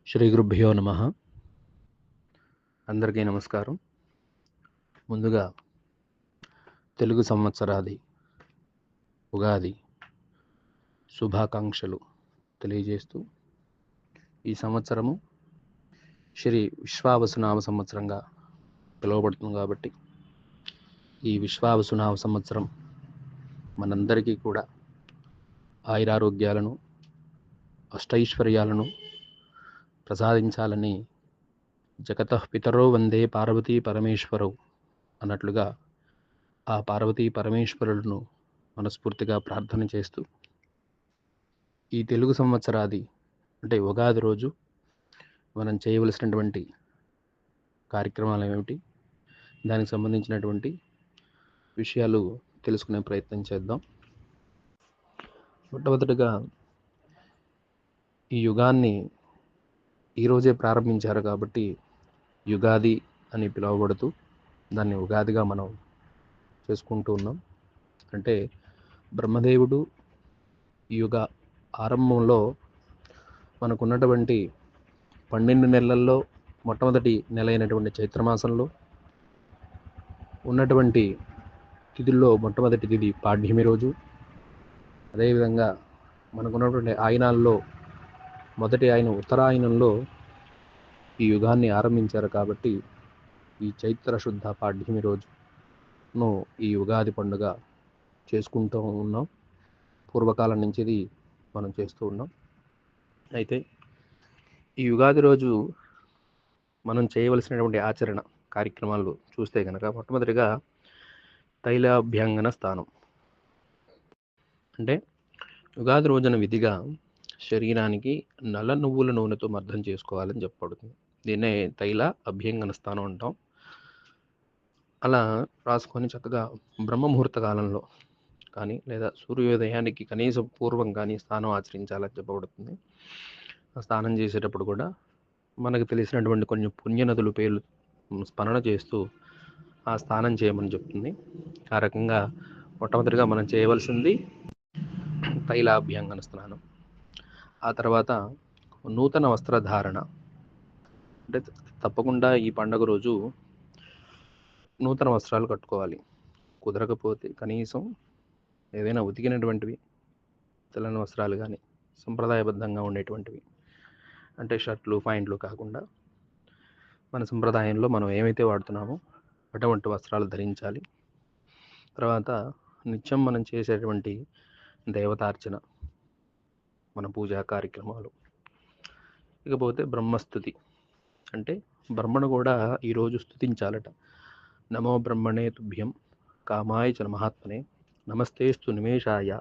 శ్రీ గురుభ్యో నమః. అందరికీ నమస్కారం. ముందుగా తెలుగు సంవత్సరాది ఉగాది శుభాకాంక్షలు తెలియజేస్తూ, ఈ సంవత్సరము శ్రీ విశ్వావసునామ సంవత్సరంగా పిలువబడుతుంది కాబట్టి ఈ విశ్వావసునామ సంవత్సరం మనందరికీ కూడా ఆయురారోగ్యాలను, అష్టైశ్వర్యాలను ప్రసాదించాలని జగతః పితరో వందే పార్వతీ పరమేశ్వరౌ అన్నట్లుగా ఆ పార్వతీ పరమేశ్వరులను మనస్ఫూర్తిగా ప్రార్థన చేస్తూ, ఈ తెలుగు సంవత్సరాది అంటే ఉగాది రోజు మనం చేయవలసినటువంటి కార్యక్రమాలు ఏమిటి, దానికి సంబంధించినటువంటి విషయాలు తెలుసుకునే ప్రయత్నం చేద్దాం. మొట్టమొదటిగా ఈ యుగాన్ని ఈరోజే ప్రారంభించారు కాబట్టి యుగాది అని పిలువబడుతూ దాన్ని ఉగాదిగా మనం చేసుకుంటూ ఉన్నాం. అంటే బ్రహ్మదేవుడు ఈ యుగ ఆరంభంలో మనకున్నటువంటి 12 నెలల్లో మొట్టమొదటి నెల అయినటువంటి చైత్రమాసంలో ఉన్నటువంటి తిథుల్లో మొట్టమొదటి తిథి పాడ్యమి రోజు. అదేవిధంగా మనకున్నటువంటి ఆయనాల్లో మొదటి ఆయన ఉత్తరాయణంలో ఈ యుగాన్ని ఆరంభించారు కాబట్టి ఈ చైత్ర శుద్ధ పాడ్యమి రోజును ఈ ఉగాది పండుగ చేసుకుంటూ ఉన్నాం. పూర్వకాలం నుంచి ఇది మనం చేస్తూ ఉన్నాం. అయితే ఈ యుగాది రోజు మనం చేయవలసినటువంటి ఆచరణ కార్యక్రమాలు చూస్తే కనుక మొట్టమొదటిగా తైలాభ్యంగన స్నానం. అంటే యుగాది రోజున విధిగా శరీరానికి నల్ల నువ్వుల నూనెతో మర్దం చేసుకోవాలని చెప్పబడుతుంది. దీన్నే తైల అభ్యంగన స్నానం అంటాం. అలా రాసుకొని చక్కగా బ్రహ్మ ముహూర్త కాలంలో కానీ లేదా సూర్యోదయానికి కనీసం పూర్వం కానీ స్నానం ఆచరించాలని చెప్పబడుతుంది. ఆ స్నానం చేసేటప్పుడు కూడా మనకు తెలిసినటువంటి కొన్ని పుణ్యనదుల పేర్లు స్మరణ చేస్తూ ఆ స్నానం చేయమని చెప్తుంది. ఆ రకంగా మొట్టమొదటిగా మనం చేయవలసింది తైలాభ్యంగన స్నానం. ఆ తర్వాత నూతన వస్త్రధారణ. అంటే తప్పకుండా ఈ పండుగ రోజు నూతన వస్త్రాలు కట్టుకోవాలి. కుదరకపోతే కనీసం ఏదైనా ఉతికినటువంటివి తెల్లని వస్త్రాలు కానీ సంప్రదాయబద్ధంగా ఉండేటువంటివి, అంటే షర్ట్లు పాయింట్లు కాకుండా మన సంప్రదాయంలో మనం ఏమైతే వాడుతున్నామో అటువంటి వస్త్రాలు ధరించాలి. తర్వాత నిత్యం మనం చేసేటువంటి దేవతార్చన, మన పూజా కార్యక్రమాలు. ఇకపోతే బ్రహ్మస్తుతి, అంటే బ్రహ్మను కూడా ఈరోజు స్తుతించాలట. నమో బ్రహ్మణే తుభ్యం కామాయ చ మహాత్మనే నమస్తేస్తు నిమేషాయ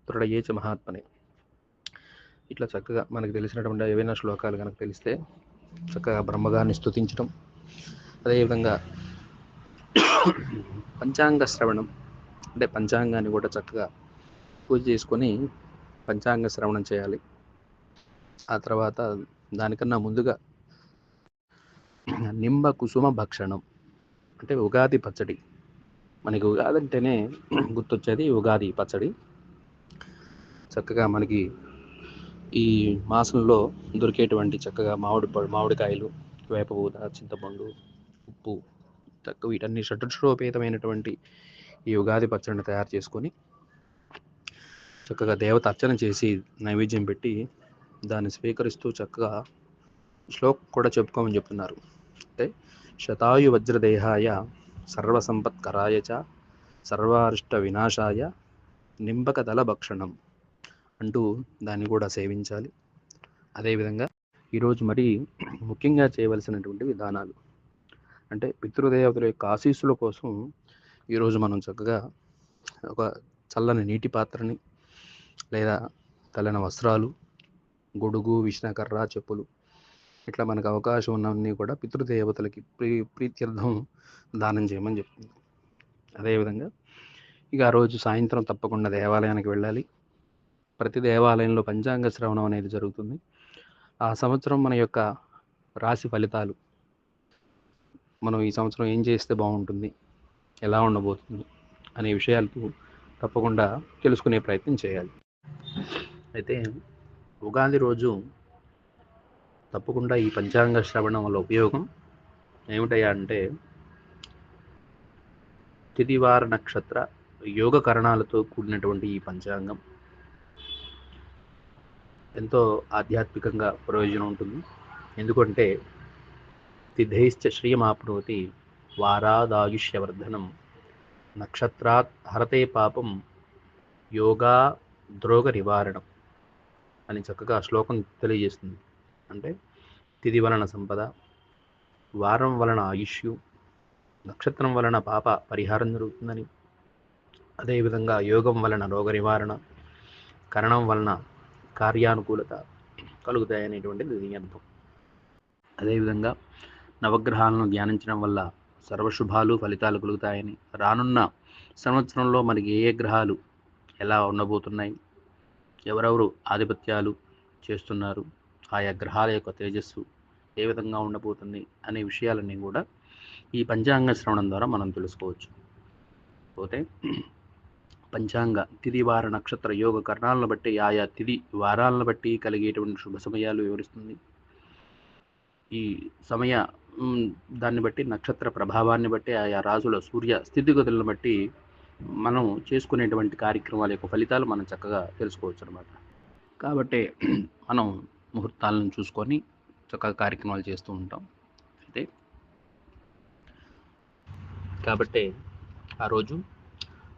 త్రుడయే చ మహాత్మనే. ఇట్లా చక్కగా మనకు తెలిసినటువంటి ఏవైనా శ్లోకాలు కనుక తెలిస్తే చక్కగా బ్రహ్మగారిని స్తుతించడం. అదేవిధంగా పంచాంగ శ్రవణం, అంటే పంచాంగాన్ని కూడా చక్కగా పూజ చేసుకొని పంచాంగ శ్రవణం చేయాలి. ఆ తర్వాత దానికన్నా ముందుగా నింబ కుసుమ భక్షణం, అంటే ఉగాది పచ్చడి. మనకి ఉగాది అంటేనే గుర్తొచ్చేది ఉగాది పచ్చడి. చక్కగా మనకి ఈ మాసంలో దొరికేటువంటి చక్కగా మామిడికాయలు, వేపపూత, చింతపండు, ఉప్పు, చక్కగా వీటన్ని షడ్రుచోపేతమైనటువంటి ఈ ఉగాది పచ్చడిని తయారు చేసుకొని చక్కగా దేవత అర్చన చేసి నైవేద్యం పెట్టి దాన్ని స్వీకరిస్తూ చక్కగా శ్లోకం కూడా చెప్పుకోమని చెప్తున్నారు. అంటే శతాయు వజ్రదేహాయ సర్వసంపత్కరాయ చ సర్వారిష్ట వినాశాయ నింబక దళ భక్షణం అంటూ దాన్ని కూడా సేవించాలి. అదేవిధంగా ఈరోజు మరి ముఖ్యంగా చేయవలసినటువంటి విధానాలు, అంటే పితృదేవతల యొక్క ఆశీస్సుల కోసం ఈరోజు మనం చక్కగా ఒక చల్లని నీటి పాత్రని లేదా తెల్లని వస్త్రాలు, గొడుగు, విష్ణకర్ర, చెప్పులు, ఇట్లా మనకు అవకాశం ఉన్నవన్నీ కూడా పితృదేవతలకి ప్రీత్యర్థం దానం చేయమని చెప్తుంది. అదేవిధంగా ఇక ఆ రోజు సాయంత్రం తప్పకుండా దేవాలయానికి వెళ్ళాలి. ప్రతి దేవాలయంలో పంచాంగ శ్రవణం అనేది జరుగుతుంది. ఆ సంవత్సరం మన యొక్క రాశి ఫలితాలు, మనం ఈ సంవత్సరం ఏం చేస్తే బాగుంటుంది, ఎలా ఉండబోతుంది అనే విషయాలు తప్పకుండా తెలుసుకునే ప్రయత్నం చేయాలి. అయితే ఉగాది రోజు తప్పకుండా ఈ పంచాంగ శ్రవణం వల్ల ఉపయోగం ఏమిటయ్యా అంటే, తిథివార నక్షత్ర యోగ కరణాలతో కూడినటువంటి ఈ పంచాంగం ఎంతో ఆధ్యాత్మికంగా ప్రయోజనం ఉంటుంది. ఎందుకంటే తిథైశ్చ శ్రియమాప్నోతి వారాదాయుష్యవర్ధనం నక్షత్రాత్ హరతే పాపం యోగా ద్రోగ నివారణం అని చక్కగా శ్లోకం తెలియజేస్తుంది. అంటే తిథి వలన సంపద, వారం వలన ఆయుష్యు, నక్షత్రం వలన పాప పరిహారం జరుగుతుందని, అదేవిధంగా యోగం వలన రోగ నివారణ, కరణం వలన కార్యానుకూలత కలుగుతాయనేటువంటిది దీని అర్థం. అదేవిధంగా నవగ్రహాలను ధ్యానించడం వల్ల సర్వశుభాలు ఫలితాలు కలుగుతాయని, రానున్న సంవత్సరంలో మనకి ఏ గ్రహాలు ఎలా ఉండబోతున్నాయి, ఎవరెవరు ఆధిపత్యాలు చేస్తున్నారు, ఆయా గ్రహాల యొక్క తేజస్సు ఏ విధంగా ఉండబోతుంది అనే విషయాలన్నీ కూడా ఈ పంచాంగ శ్రవణం ద్వారా మనం తెలుసుకోవచ్చు. పోతే పంచాంగ తిథి వార నక్షత్ర యోగ కరణాలను బట్టి ఆయా తిథి వారాలను బట్టి కలిగేటువంటి శుభ సమయాలు వివరిస్తుంది. ఈ సమయ దాన్ని బట్టి నక్షత్ర ప్రభావాన్ని బట్టి ఆయా రాజుల సూర్య స్థితిగతులను బట్టి మనం చేసుకునేటువంటి కార్యక్రమాల యొక్క ఫలితాలు మనం చక్కగా తెలుసుకోవచ్చు అనమాట. కాబట్టి మనం ముహూర్తాలను చూసుకొని చక్కగా కార్యక్రమాలు చేస్తూ ఉంటాం. అయితే కాబట్టి ఆ రోజు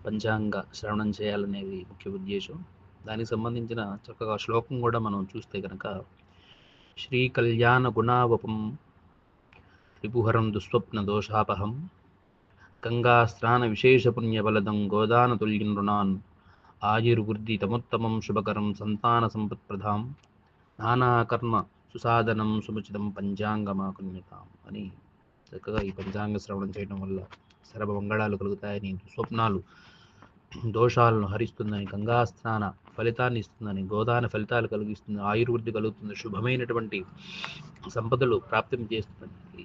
పంచాంగ శ్రవణం చేయాలనేది ముఖ్య ఉద్దేశం. దానికి సంబంధించిన చక్కగా శ్లోకం కూడా మనం చూస్తే కనుక, శ్రీ కళ్యాణ గుణావపం త్రిపుహరం దుస్వప్న దోషాపహం గంగా స్నాన విశేష పుణ్యబలదం గోదాన తుల్య నృణాన్ ఆయుర్వృద్ధి తమోత్తమం శుభకరం సంతాన సంపత్ప్రదాం నానాకర్మ సుసాధనం సుముచితం పంచాంగమాకున్యతాం అని చక్కగా ఈ పంచాంగ శ్రవణం చేయడం వల్ల సర్వమంగళాలు కలుగుతాయని, స్వప్నాలు దోషాలను హరిస్తుందని, గంగా స్నాన ఫలితాన్ని ఇస్తుందని, గోదాన ఫలితాలు కలిగిస్తుంది, ఆయుర్వృద్ధి కలుగుతుంది, శుభమైనటువంటి సంపదలు ప్రాప్తం చేస్తుందని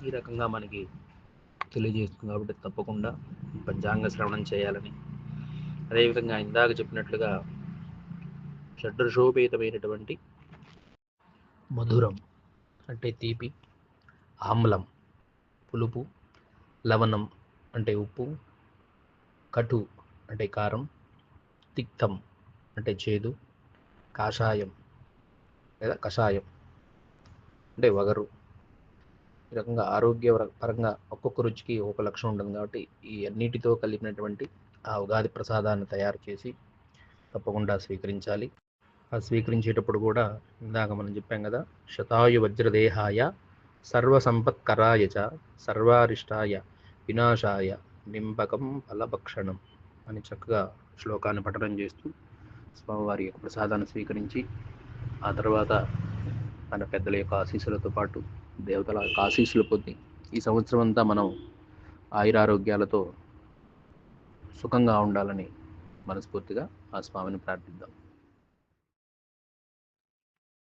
ఈ రకంగా మనకి తెలియజేస్తుంది. కాబట్టి తప్పకుండా పంచాంగ శ్రవణం చేయాలని, అదేవిధంగా ఇందాక చెప్పినట్లుగా షడ్రసోపేతమైనటువంటి మధురం అంటే తీపి, ఆమ్లం పులుపు, లవణం అంటే ఉప్పు, కటు అంటే కారం, తిక్తం అంటే చేదు, కాషాయం లేదా కషాయం అంటే వగరు, ఈ రకంగా ఆరోగ్య పరంగా ఒక్కొక్క రుచికి ఒక లక్షణం ఉంటుంది. కాబట్టి ఈ అన్నిటితో కలిపినటువంటి ఆ ఉగాది ప్రసాదాన్ని తయారు చేసి తప్పకుండా స్వీకరించాలి. ఆ స్వీకరించేటప్పుడు కూడా ఇందాక మనం చెప్పాం కదా, శతాయు వజ్రదేహాయ సర్వసంపత్కరాయ చ సర్వారిష్టాయ వినాశాయ నింపకం ఫలభక్షణం అని చక్కగా శ్లోకాన్ని పఠనం చేస్తూ స్వామివారి యొక్క ప్రసాదాన్ని స్వీకరించి, ఆ తర్వాత మన పెద్దల యొక్క ఆశీస్సులతో పాటు దేవతల యొక్క ఆశీస్సులు పొంది ఈ సంవత్సరం అంతా మనం ఆయురారోగ్యాలతో సుఖంగా ఉండాలని మనస్ఫూర్తిగా ఆ స్వామిని ప్రార్థిద్దాం.